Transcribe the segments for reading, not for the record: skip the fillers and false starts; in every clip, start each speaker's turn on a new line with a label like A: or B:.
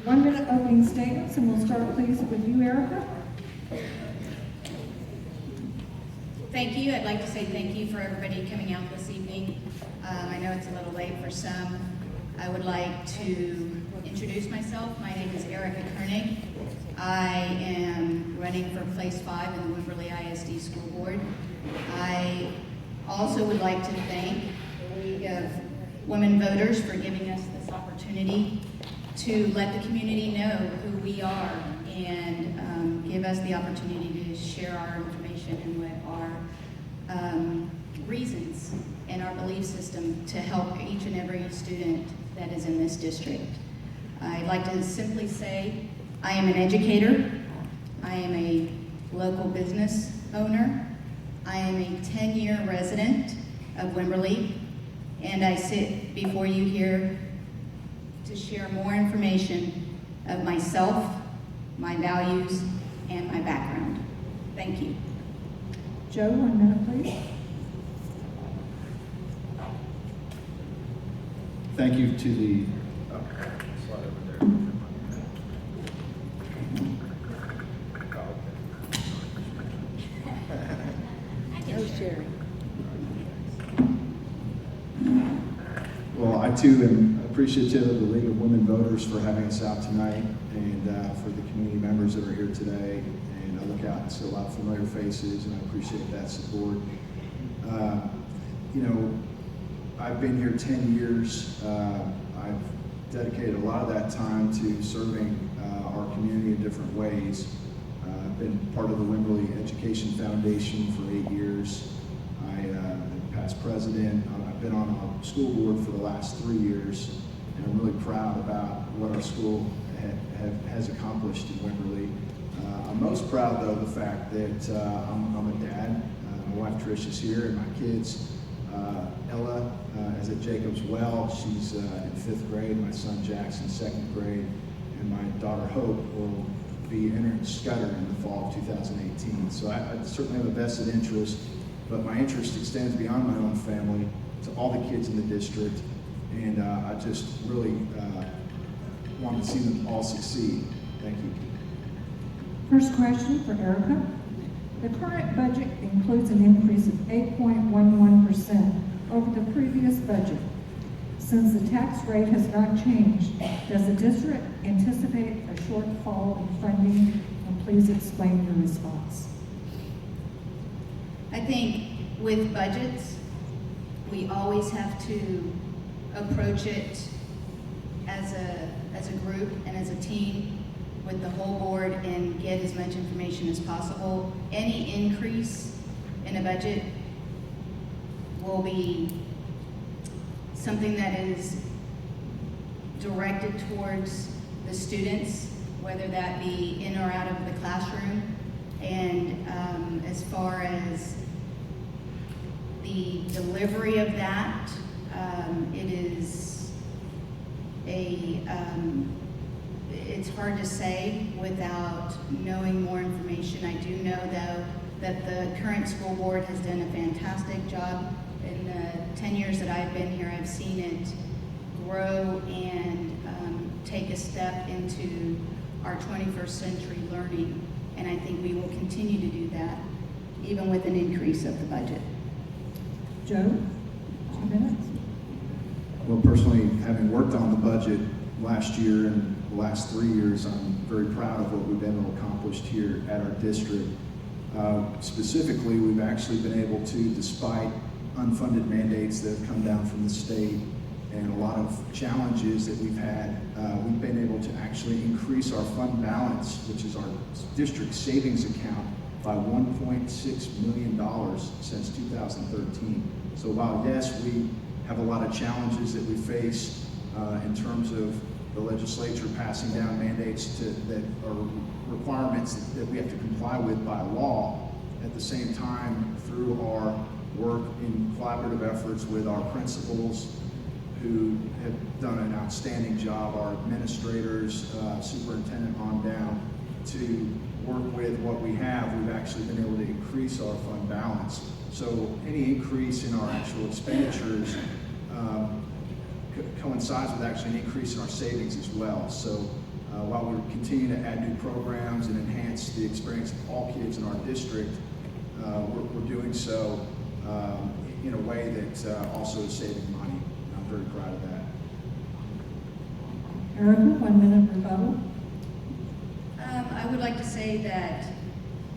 A: 1-minute opening statements, and we'll start please with you, Erika.
B: Thank you. I'd like to say thank you for everybody coming out this evening. I know it's a little late for some. I would like to introduce myself. My name is Erika Koenig. I am running for place 5 in the Wimberley ISD School Board. I also would like to thank the League of Women Voters for giving us this opportunity to let the community know who we are and give us the opportunity to share our information and what our reasons and our belief system to help each and every student that is in this district. I'd like to simply say I am an educator, I am a local business owner, I am a 10-year resident of Wimberley, and I sit before you here to share more information of myself, my values, and my background. Thank you.
A: Joe, 1 minute, please.
C: Thank you to the slide over there.
A: No sharing.
C: Well, I too am appreciative of the League of Women Voters for having us out tonight, and for the community members that are here today. And I look out and see a lot of familiar faces, and I appreciate that support. You know, I've been here 10 years. I've dedicated a lot of that time to serving our community in different ways. I've been part of the Wimberley Education Foundation for 8 years. I've been past president. I've been on our school board for the last 3 years, and I'm really proud about what our school has accomplished in Wimberley. I'm most proud, though, of the fact that I'm a dad. My wife Trish is here, and my kids. Ella is at Jacobs Well. She's in 5th grade. My son Jack's in 2nd grade, and my daughter Hope will be entering Scudder in the fall of 2018. So I certainly have a vested interest, but my interest extends beyond my own family to all the kids in the district, and I just really want to see them all succeed. Thank you.
A: First question for Erika. The current budget includes an increase of 8.11% over the previous budget. Since the tax rate has not changed, does the district anticipate a shortfall in funding? And please explain your response.
B: I think with budgets, we always have to approach it as a group and as a team with the whole board and get as much information as possible. Any increase in a budget will be something that is directed towards the students, whether that be in or out of the classroom. And as far as the delivery of that, it is it's hard to say without knowing more information. I do know, though, that the current school board has done a fantastic job. In the 10 years that I've been here, I've seen it grow and take a step into our 21st century learning. And I think we will continue to do that, even with an increase of the budget.
A: Joe, 2 minutes.
C: Well, personally, having worked on the budget last year and the last 3 years, I'm very proud of what we've been able to accomplish here at our district. Specifically, we've actually been able to, despite unfunded mandates that have come down from the state and a lot of challenges that we've had, we've been able to actually increase our fund balance, which is our district savings account, by $1.6 million since 2013. So while, yes, we have a lot of challenges that we face in terms of the legislature passing down mandates that are requirements that we have to comply with by law, at the same time, through our work in collaborative efforts with our principals who have done an outstanding job, our administrators, superintendent on down, to work with what we have, we've actually been able to increase our fund balance. So any increase in our actual expenditures coincides with actually an increase in our savings as well. So while we continue to add new programs and enhance the experience of all kids in our district, we're doing so in a way that also is saving money. And I'm very proud of that.
A: Erika, 1 minute rebuttal.
B: I would like to say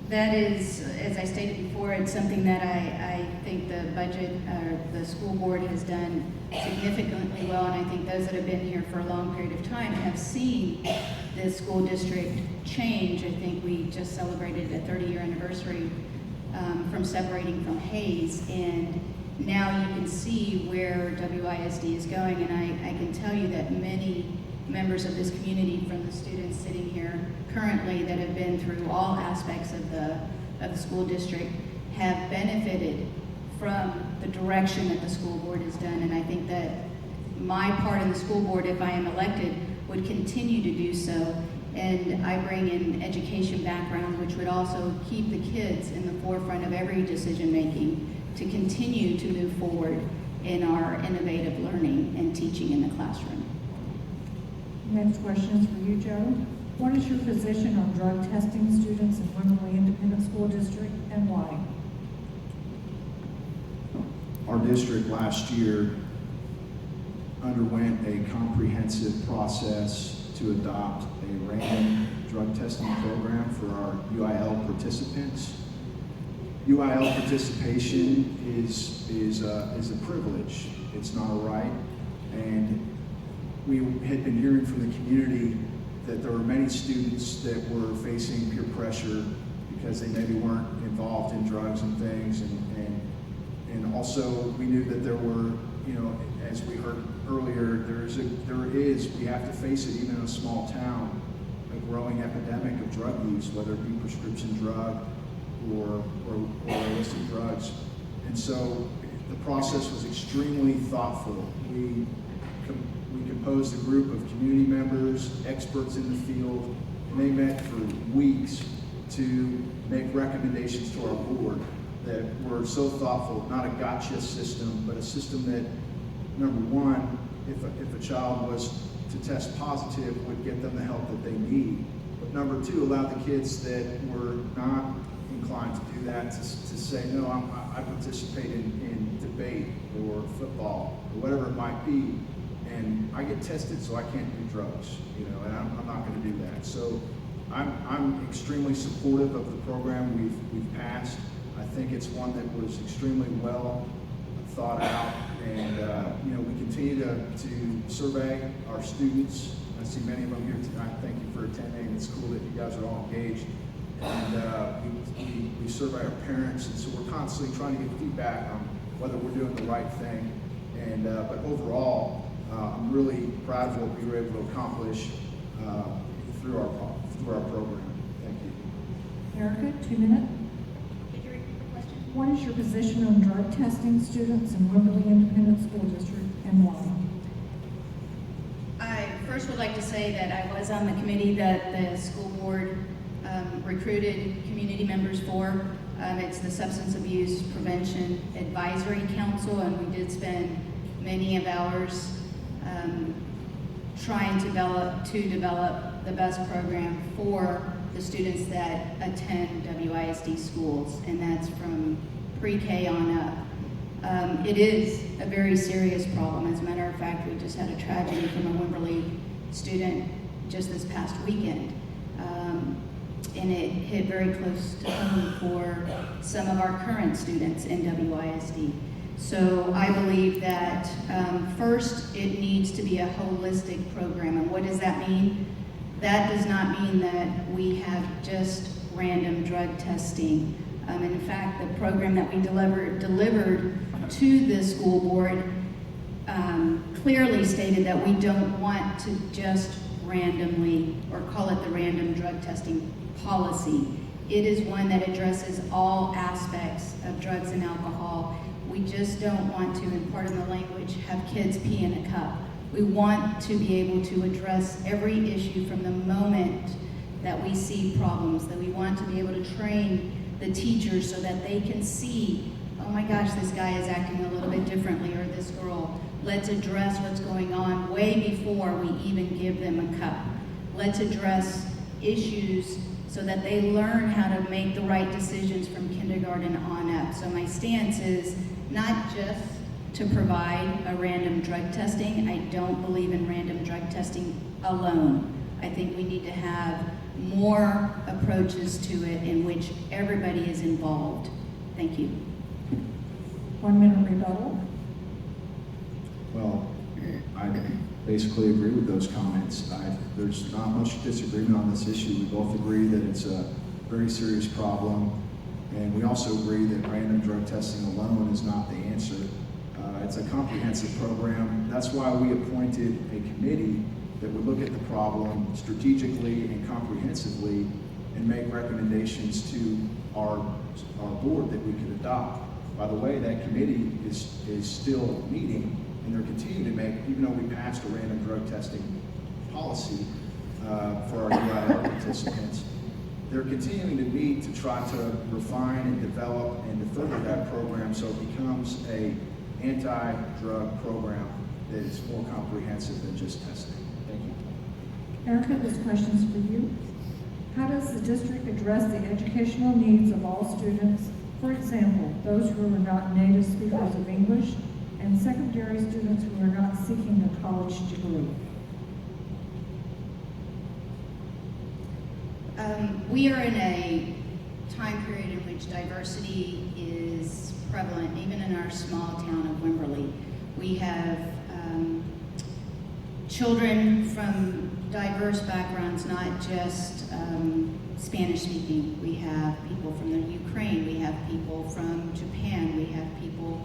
B: that is, as I stated before, it's something that I think the budget, or the school board has done significantly well, and I think those that have been here for a long period of time have seen the school district change. I think we just celebrated a 30-year anniversary from separating from Hayes, and now you can see where WISD is going, and I can tell you that many members of this community, from the students sitting here currently that have been through all aspects of the school district, have benefited from the direction that the school board has done. And I think that my part in the school board, if I am elected, would continue to do so. And I bring in education background, which would also keep the kids in the forefront of every decision making to continue to move forward in our innovative learning and teaching in the classroom.
A: Next question is for you, Joe. What is your position on drug testing students in Wimberley Independent School District, and why?
C: Our district last year underwent a comprehensive process to adopt a random drug testing program for our UIL participants. UIL participation is a privilege. It's not a right. And we had been hearing from the community that there were many students that were facing peer pressure because they maybe weren't involved in drugs and things, and also we knew that there were, you know, as we heard earlier, we have to face it even in a small town, a growing epidemic of drug use, whether it be prescription drug or illicit drugs. And so the process was extremely thoughtful. We composed a group of community members, experts in the field, and they met for weeks to make recommendations to our board that were so thoughtful, not a gotcha system, but a system that, number one, if a child was to test positive, would get them the help that they need. But number two, allow the kids that were not inclined to do that to say, no, I participate in debate or football or whatever it might be. And I get tested, so I can't do drugs, you know, and I'm not going to do that. So I'm extremely supportive of the program we've passed. I think it's one that was extremely well thought out, and you know, we continue to survey our students. I see many of them here tonight. Thank you for attending. It's cool that you guys are all engaged. And we survey our parents, and so we're constantly trying to get feedback on whether we're doing the right thing. And but overall, I'm really proud of what we were able to accomplish through our program. Thank you.
A: Erika, 2 minutes.
B: Did you repeat the question?
A: What is your position on drug testing students in Wimberley Independent School District, and why?
B: I first would like to say that I was on the committee that the school board recruited community members for. It's the Substance Abuse Prevention Advisory Council, and we did spend many of hours trying to develop the best program for the students that attend WISD schools, and that's from pre-K on up. It is a very serious problem. As a matter of fact, we just had a tragedy from a Wimberley student just this past weekend. And it hit very close to home for some of our current students in WISD. So I believe that first it needs to be a holistic program. And what does that mean? That does not mean that we have just random drug testing. In fact, the program that we delivered to the school board clearly stated that we don't want to just randomly, or call it the random drug testing policy. It is one that addresses all aspects of drugs and alcohol. We just don't want to, in part of the language, have kids pee in a cup. We want to be able to address every issue from the moment that we see problems, that we want to be able to train the teachers so that they can see, oh my gosh, this guy is acting a little bit differently, or this girl. Let's address what's going on way before we even give them a cup. Let's address issues so that they learn how to make the right decisions from kindergarten on up. So my stance is not just to provide a random drug testing. I don't believe in random drug testing alone. I think we need to have more approaches to it in which everybody is involved. Thank you.
A: 1 minute rebuttal.
C: Well, I basically agree with those comments. There's not much disagreement on this issue. We both agree that it's a very serious problem, and we also agree that random drug testing alone is not the answer. It's a comprehensive program. That's why we appointed a committee that would look at the problem strategically and comprehensively and make recommendations to our board that we could adopt. By the way, that committee is still meeting, and they're continuing to make, even though we passed a random drug testing policy for our UIL participants, they're continuing to meet to try to refine and develop and to further that program so it becomes a anti-drug program that is more comprehensive than just testing. Thank you.
A: Erica, this question's for you. How does the district address the educational needs of all students? For example, those who are not native speakers of English and secondary students who are not seeking a college degree.
B: We are in a time period in which diversity is prevalent, even in our small town of Wimberley. We have children from diverse backgrounds, not just Spanish speaking. We have people from the Ukraine, we have people from Japan, we have people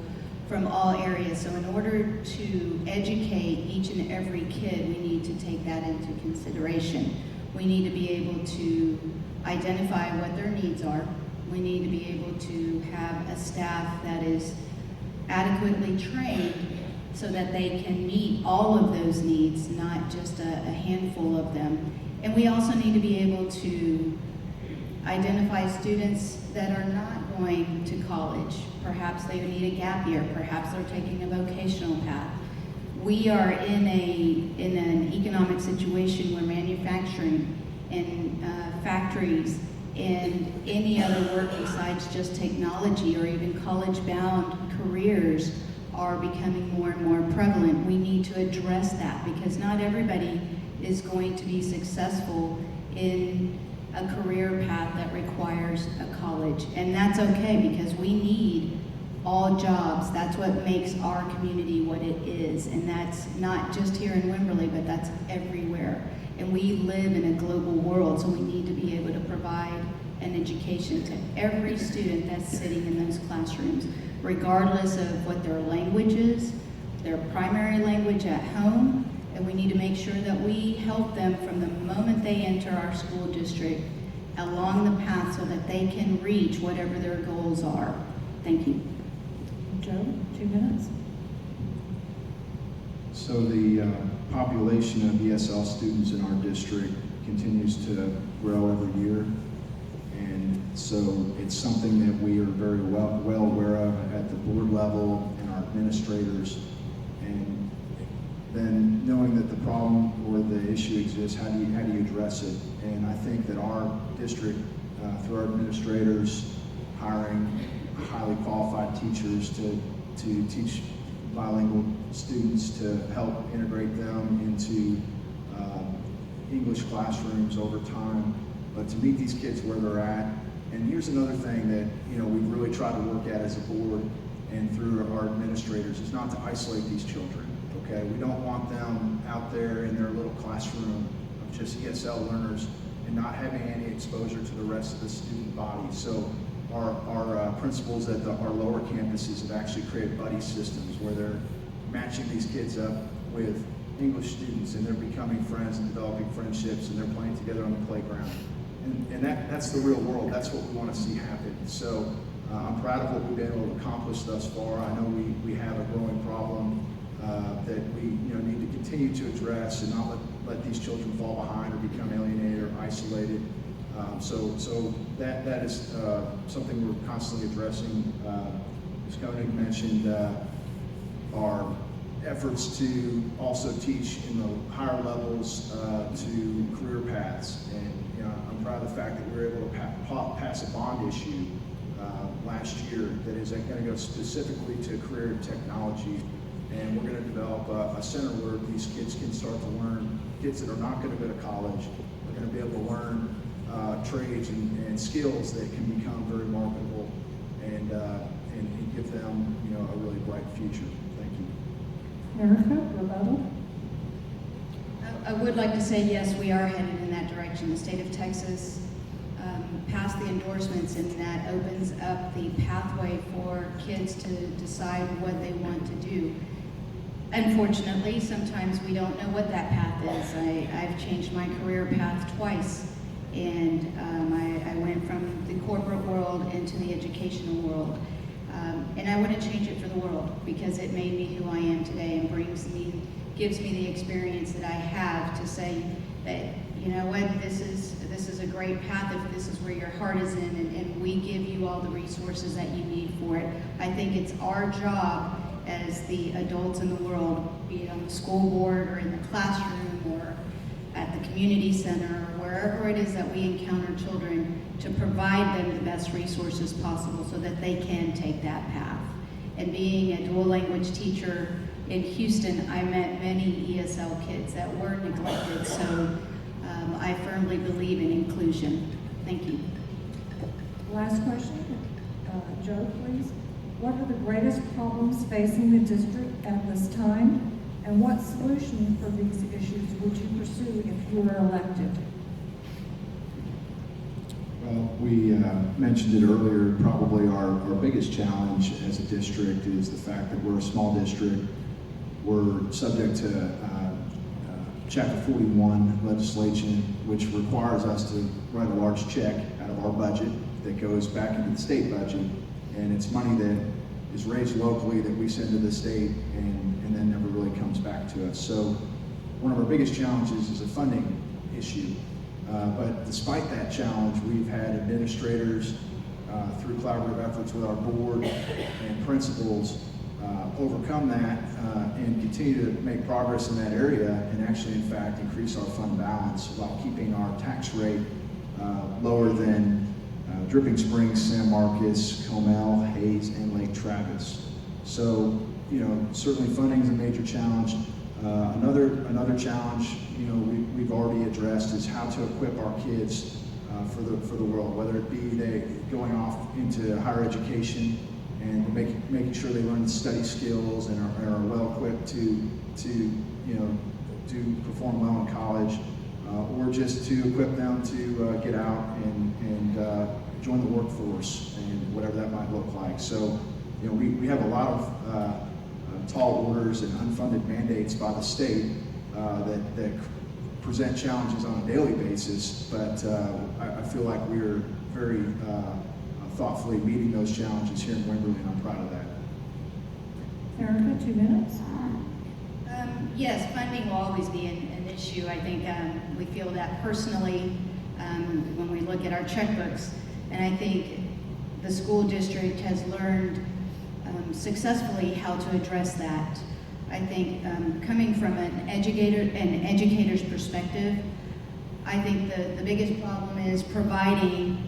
B: from all areas. So in order to educate each and every kid, we need to take that into consideration. We need to be able to identify what their needs are. We need to be able to have a staff that is adequately trained so that they can meet all of those needs, not just a handful of them. And we also need to be able to identify students that are not going to college. Perhaps they need a gap year, perhaps they're taking a vocational path. We are in an economic situation where manufacturing and factories and any other work besides just technology or even college-bound careers are becoming more and more prevalent. We need to address that because not everybody is going to be successful in a career path that requires a college. And that's okay because we need all jobs. That's what makes our community what it is. And that's not just here in Wimberley, but that's everywhere. And we live in a global world, so we need to be able to provide an education to every student that's sitting in those classrooms, regardless of what their language is, their primary language at home, and we need to make sure that we help them from the moment they enter our school district along the path so that they can reach whatever their goals are. Thank you.
A: Joe, 2 minutes.
C: So the population of ESL students in our district continues to grow every year. And so it's something that we are very well aware of at the board level and our administrators. And then knowing that the problem or the issue exists, how do you address it? And I think that our district, through our administrators, hiring highly qualified teachers to teach bilingual students to help integrate them into English classrooms over time, but to meet these kids where they're at. And here's another thing that we've really tried to work at as a board and through our administrators is not to isolate these children. Okay, we don't want them out there in their little classroom of just ESL learners and not having any exposure to the rest of the student body. So our principals at our lower campuses have actually created buddy systems where they're matching these kids up with English students and they're becoming friends and developing friendships and they're playing together on the playground. And that's the real world. That's what we want to see happen. So I'm proud of what we've been able to accomplish thus far. I know we have a growing problem that we need to continue to address and not let these children fall behind or become alienated or isolated. So that is something we're constantly addressing. Ms. Koenig mentioned our efforts to also teach in the higher levels to career paths. And I'm proud of the fact that we were able to pass a bond issue last year that is going to go specifically to career and technology. And we're going to develop a center where these kids can start to learn, kids that are not going to go to college are going to be able to learn trades and skills that can become very marketable and give them a really bright future. Thank you.
A: Erika, rebuttal?
B: I would like to say, yes, we are headed in that direction. The state of Texas passed the endorsements, and that opens up the pathway for kids to decide what they want to do. Unfortunately, sometimes we don't know what that path is. I've changed my career path twice, and I went from the corporate world into the educational world. And I wouldn't change it for the world, because it made me who I am today and gives me the experience that I have to say that, you know what, this is a great path if this is where your heart is in, and we give you all the resources that you need for it. I think it's our job as the adults in the world, be it on the school board or in the classroom or at the community center or wherever it is that we encounter children, to provide them the best resources possible so that they can take that path. And being a dual language teacher in Houston, I met many ESL kids that were neglected, so I firmly believe in inclusion. Thank you.
A: Last question. Joe, please. What are the greatest problems facing the district at this time? And what solution for these issues would you pursue if you were elected?
C: Well, we mentioned it earlier. Probably our biggest challenge as a district is the fact that we're a small district. We're subject to Chapter 41 legislation, which requires us to write a large check out of our budget that goes back into the state budget. And it's money that is raised locally that we send to the state and then never really comes back to us. So one of our biggest challenges is a funding issue. But despite that challenge, we've had administrators through collaborative efforts with our board and principals overcome that and continue to make progress in that area, and actually, in fact, increase our fund balance while keeping our tax rate lower than Dripping Springs, San Marcos, Comel, Hayes, and Lake Travis. So, certainly funding is a major challenge. Another challenge, we've already addressed is how to equip our kids for the world, whether it be they going off into higher education and making sure they learn the study skills and are well equipped to perform well in college, or just to equip them to get out and join the workforce and whatever that might look like. So, we have a lot of tall orders and unfunded mandates by the state that present challenges on a daily basis, but I feel like we're very thoughtfully meeting those challenges here in Wimberley, and I'm proud of that.
A: Erika, 2 minutes.
B: Yes, funding will always be an issue. I think we feel that personally when we look at our checkbooks, and I think the school district has learned successfully how to address that. I think coming from an educator's perspective, I think the biggest problem is providing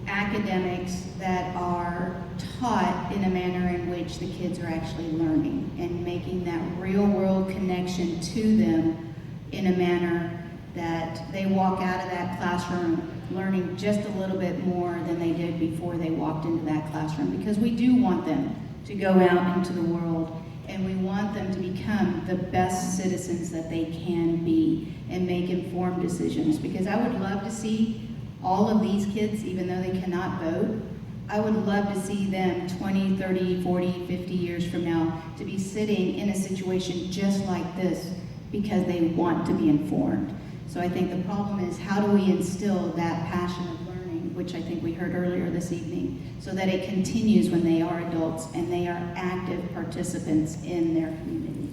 B: academics that are taught in a manner in which the kids are actually learning and making that real world connection to them in a manner that they walk out of that classroom learning just a little bit more than they did before they walked into that classroom, because we do want them to go out into the world and we want them to become the best citizens that they can be and make informed decisions. Because I would love to see all of these kids, even though they cannot vote, I would love to see them 20, 30, 40, 50 years from now to be sitting in a situation just like this because they want to be informed. So I think the problem is, how do we instill that passion of learning, which I think we heard earlier this evening, so that it continues when they are adults and they are active participants in their community.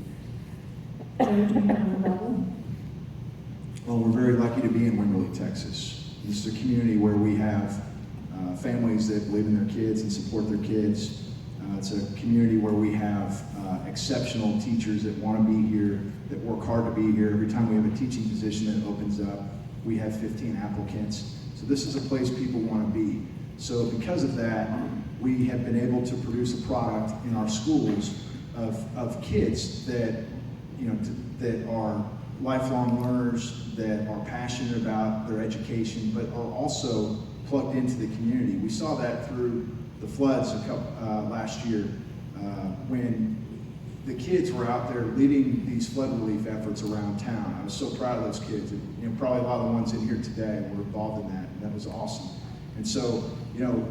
A: Joe, do you have a rebuttal?
C: Well, we're very lucky to be in Wimberley, Texas. This is a community where we have families that believe in their kids and support their kids. It's a community where we have exceptional teachers that want to be here, that work hard to be here. Every time we have a teaching position that opens up, we have 15 applicants. So this is a place people want to be. So because of that, we have been able to produce a product in our schools of kids that, that are lifelong learners, that are passionate about their education, but are also plugged into the community. We saw that through the floods last year when the kids were out there leading these flood relief efforts around town. I was so proud of those kids. Probably a lot of the ones in here today were involved in that, and that was awesome. And so,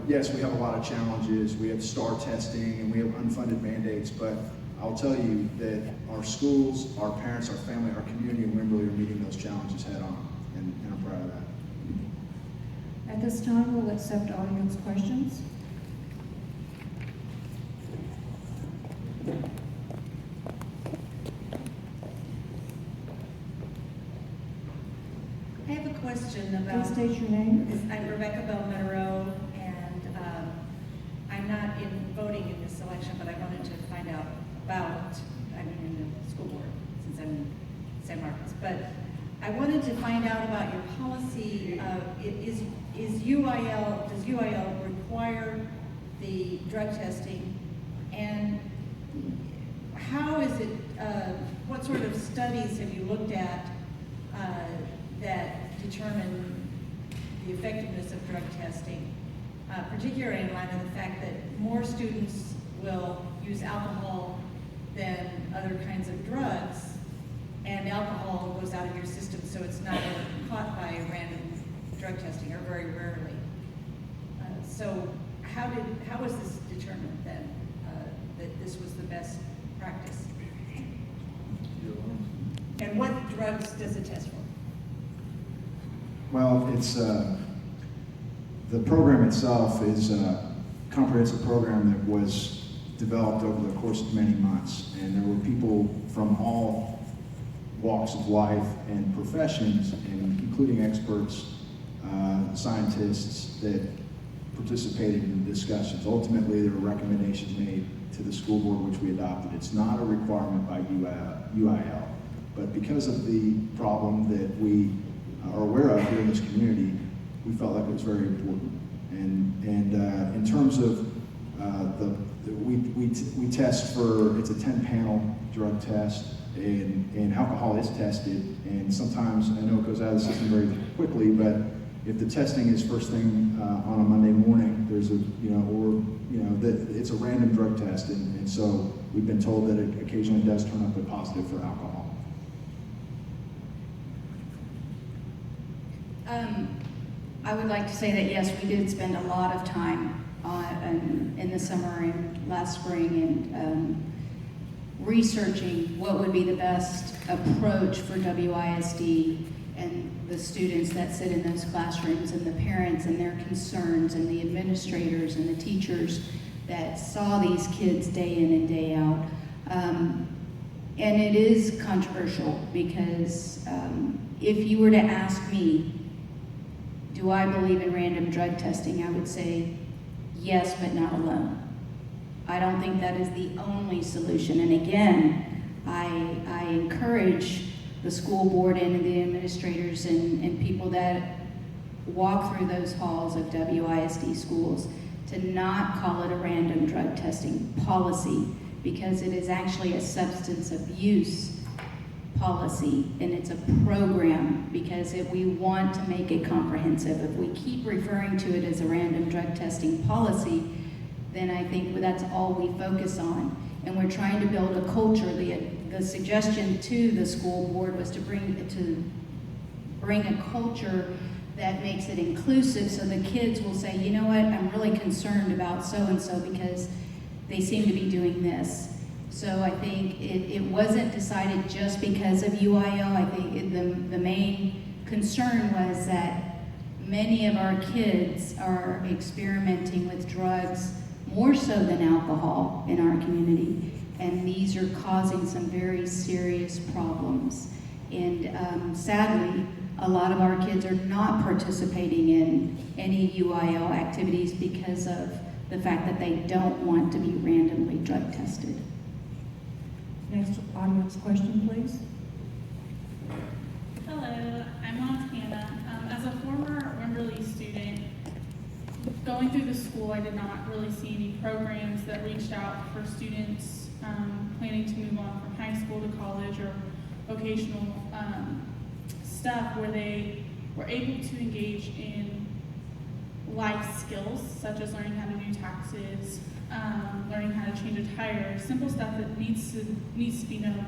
C: yes, we have a lot of challenges. We have STAR testing and we have unfunded mandates, but I'll tell you that our schools, our parents, our family, our community in Wimberley are meeting those challenges head on, and I'm proud of that.
A: At this time, we'll accept audience questions.
D: I have a question about.
A: Please state your name.
D: I'm Rebecca Bell Monroe, and I'm not voting in this election, but I wanted to find out about, in the school board, since I'm in San Marcos. But I wanted to find out about your policy. Does UIL require the drug testing? And how is it, what sort of studies have you looked at that determine the effectiveness of drug testing, particularly in light of the fact that more students will use alcohol than other kinds of drugs, and alcohol goes out of your system, so it's not caught by random drug testing, or very rarely. So how was this determined then, that this was the best practice? And what drugs does it test for?
C: Well, it's the program itself is a comprehensive program that was developed over the course of many months, and there were people from all walks of life and professions, and including experts, scientists that participated in the discussions. Ultimately, there were recommendations made to the school board, which we adopted. It's not a requirement by UIL, but because of the problem that we are aware of here in this community, we felt like it was very important. And in terms of we test for, it's a 10-panel drug test, and alcohol is tested, and sometimes, I know it goes out of the system very quickly, but if the testing is first thing on a Monday morning, there's that it's a random drug test, and so we've been told that it occasionally does turn up a positive for alcohol.
B: I would like to say that yes, we did spend a lot of time in the summer and last spring and researching what would be the best approach for WISD and the students that sit in those classrooms, and the parents and their concerns, and the administrators and the teachers that saw these kids day in and day out. And it is controversial because if you were to ask me, do I believe in random drug testing, I would say yes, but not alone. I don't think that is the only solution. And again, I encourage the school board and the administrators and people that walk through those halls of WISD schools to not call it a random drug testing policy, because it is actually a substance abuse policy, and it's a program, because if we want to make it comprehensive, if we keep referring to it as a random drug testing policy, then I think that's all we focus on. And we're trying to build a culture. The suggestion to the school board was to bring a culture that makes it inclusive, so the kids will say, you know what, I'm really concerned about so-and-so because they seem to be doing this. So I think it wasn't decided just because of UIL. I think the main concern was that many of our kids are experimenting with drugs more so than alcohol in our community, and these are causing some very serious problems. And sadly, a lot of our kids are not participating in any UIL activities because of the fact that they don't want to be randomly drug tested.
A: Next audience question, please.
E: Hello, I'm Montana. As a former Wimberley student, going through the school, I did not really see any programs that reached out for students planning to move on from high school to college or vocational stuff where they were able to engage in life skills, such as learning how to do taxes, learning how to change a tire, simple stuff that needs to be known.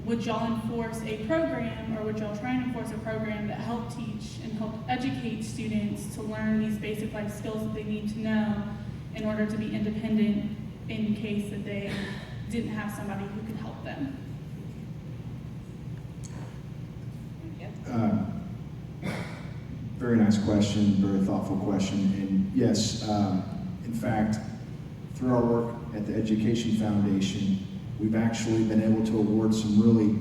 E: Would y'all enforce a program, or would y'all try and enforce a program that helped teach and help educate students to learn these basic life skills that they need to know in order to be independent in case that they didn't have somebody who could help them?
C: Very nice question, very thoughtful question. And yes, in fact, through our work at the Education Foundation, we've actually been able to award some really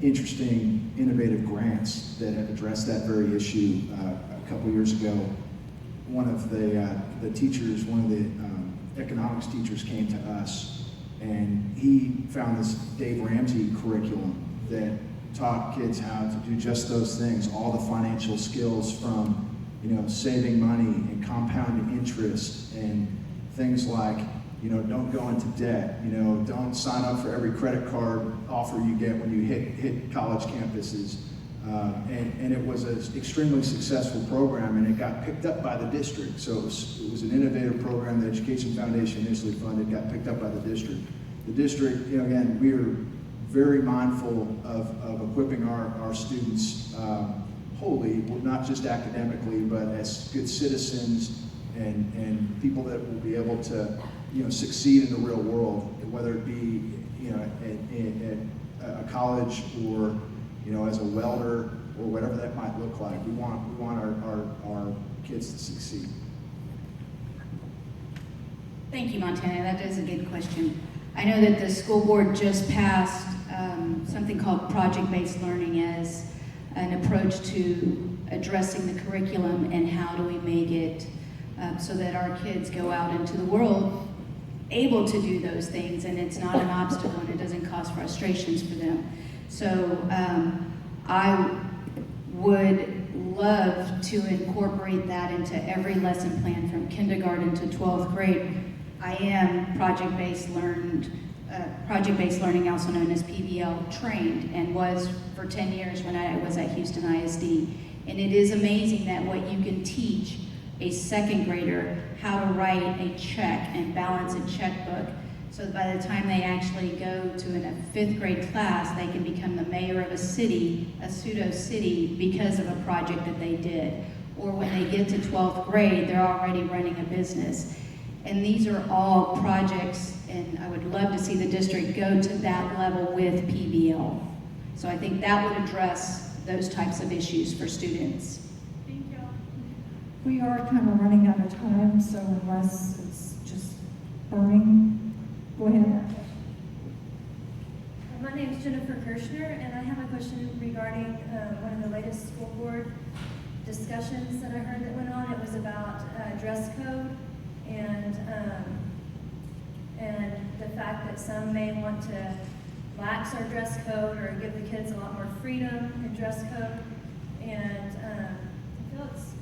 C: interesting, innovative grants that have addressed that very issue. A couple years ago, one of the teachers, one of the economics teachers came to us, and he found this Dave Ramsey curriculum that taught kids how to do just those things, all the financial skills from, saving money and compounding interest and things like, don't go into debt, don't sign up for every credit card offer you get when you hit college campuses. And it was an extremely successful program, and it got picked up by the district. So it was an innovative program the Education Foundation initially funded, got picked up by the district. The district, again, we are very mindful of equipping our students wholly, well, not just academically, but as good citizens and people that will be able to succeed in the real world, whether it be at a college or as a welder or whatever that might look like. We want our kids to succeed.
B: Thank you, Montana. That is a good question. I know that the school board just passed something called project-based learning as an approach to addressing the curriculum and how do we make it so that our kids go out into the world able to do those things, and it's not an obstacle and it doesn't cause frustrations for them. So I would love to incorporate that into every lesson plan from kindergarten to 12th grade. I am project-based learning, also known as PBL, trained, and was for 10 years when I was at Houston ISD. And it is amazing that what you can teach a second grader how to write a check and balance a checkbook, so that by the time they actually go to a 5th grade class, they can become the mayor of a city, a pseudo city, because of a project that they did. Or when they get to 12th grade, they're already running a business. And these are all projects, and I would love to see the district go to that level with PBL. So I think that would address those types of issues for students.
E: Thank you.
A: We are kind of running out of time, so unless it's just burning, go ahead.
F: My name is Jennifer Kirshner, and I have a question regarding one of the latest school board discussions that I heard that went on. It was about dress code and the fact that some may want to lax our dress code or give the kids a lot more freedom in dress code. And I feel it's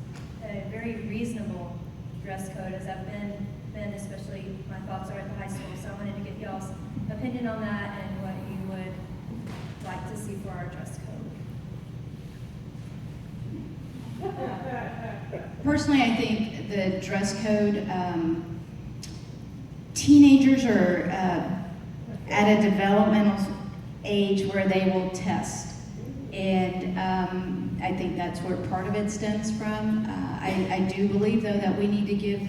F: a very reasonable dress code, as I've been, especially my thoughts are at the high school. So I wanted to get y'all's opinion on that and what you would like to see for our dress code.
B: Personally, I think the dress code, teenagers are at a developmental age where they will test. And I think that's where part of it stems from. I do believe, though, that we need to give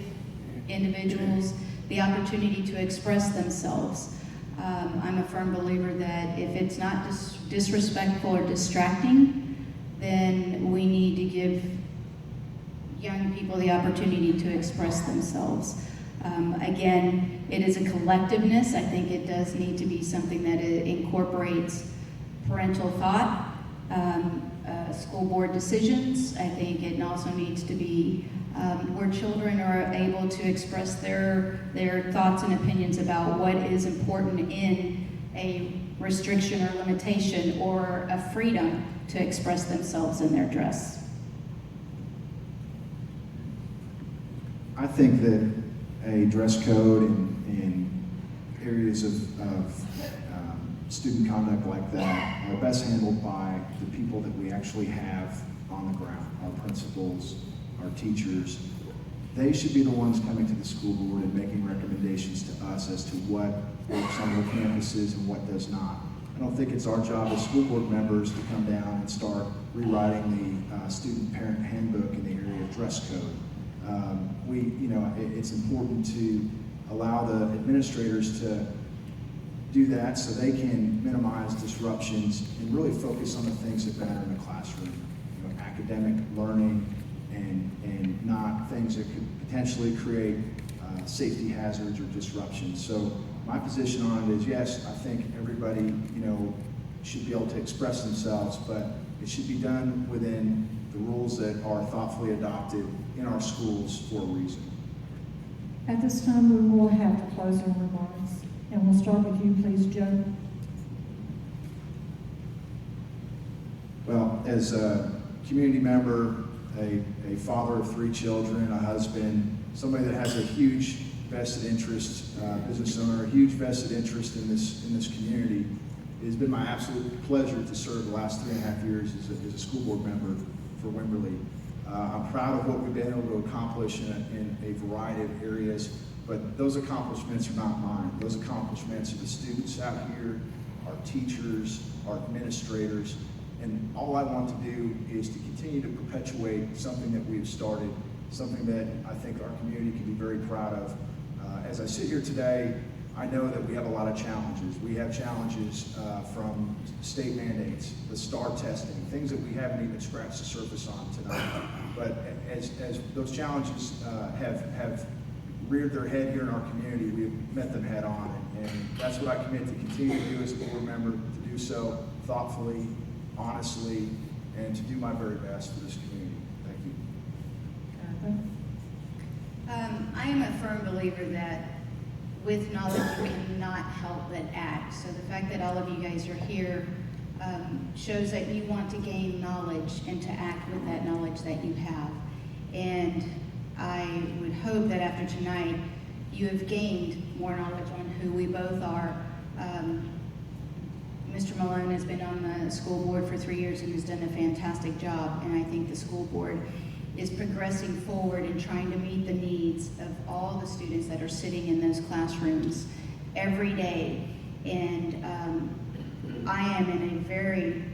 B: individuals the opportunity to express themselves. I'm a firm believer that if it's not disrespectful or distracting, then we need to give young people the opportunity to express themselves. Again, it is a collectiveness. I think it does need to be something that incorporates parental thought, school board decisions. I think it also needs to be where children are able to express their thoughts and opinions about what is important in a restriction or limitation or a freedom to express themselves in their dress.
C: I think that a dress code in areas of student conduct like that are best handled by the people that we actually have on the ground, our principals, our teachers. They should be the ones coming to the school board and making recommendations to us as to what works on their campuses and what does not. I don't think it's our job as school board members to come down and start rewriting the student parent handbook in the area of dress code. It's important to allow the administrators to do that so they can minimize disruptions and really focus on the things that matter in the classroom. Academic learning and not things that could potentially create safety hazards or disruptions. So my position on it is, yes, I think everybody, should be able to express themselves, but it should be done within the rules that are thoughtfully adopted in our schools for a reason.
A: At this time, we will have the closing remarks, and we'll start with you, please, Joe.
C: Well, as a community member, a father of 3 children, a husband, somebody that has a huge vested interest, business owner, a huge vested interest in this community, it has been my absolute pleasure to serve the last 3.5 years as a school board member for Wimberley. I'm proud of what we've been able to accomplish in a variety of areas, but those accomplishments are not mine. Those accomplishments are the students out here, our teachers, our administrators, and all I want to do is to continue to perpetuate something that we've started, something that I think our community can be very proud of. As I sit here today, I know that we have a lot of challenges. We have challenges from state mandates, the STAR testing, things that we haven't even scratched the surface on tonight. But as those challenges have reared their head here in our community, we've met them head on. And that's what I commit to continue to do as a board member, to do so thoughtfully, honestly, and to do my very best for this community. Thank you.
B: I am a firm believer that with knowledge you cannot help but act. So the fact that all of you guys are here shows that you want to gain knowledge and to act with that knowledge that you have. And I would hope that after tonight you have gained more knowledge on who we both are. Mr. Malone has been on the school board for 3 years and has done a fantastic job, and I think the school board is progressing forward and trying to meet the needs of all the students that are sitting in those classrooms every day. And I am in a very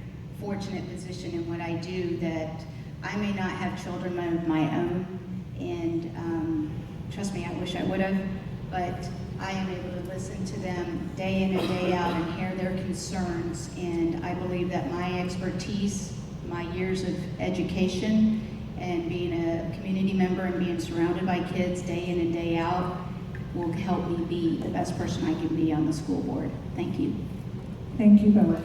B: fortunate position in what I do that I may not have children of my own, and trust me, I wish I would have, but I am able to listen to them day in and day out and hear their concerns. And I believe that my expertise, my years of education, and being a community member and being surrounded by kids day in and day out will help me be the best person I can be on the school board. Thank you.
A: Thank you both.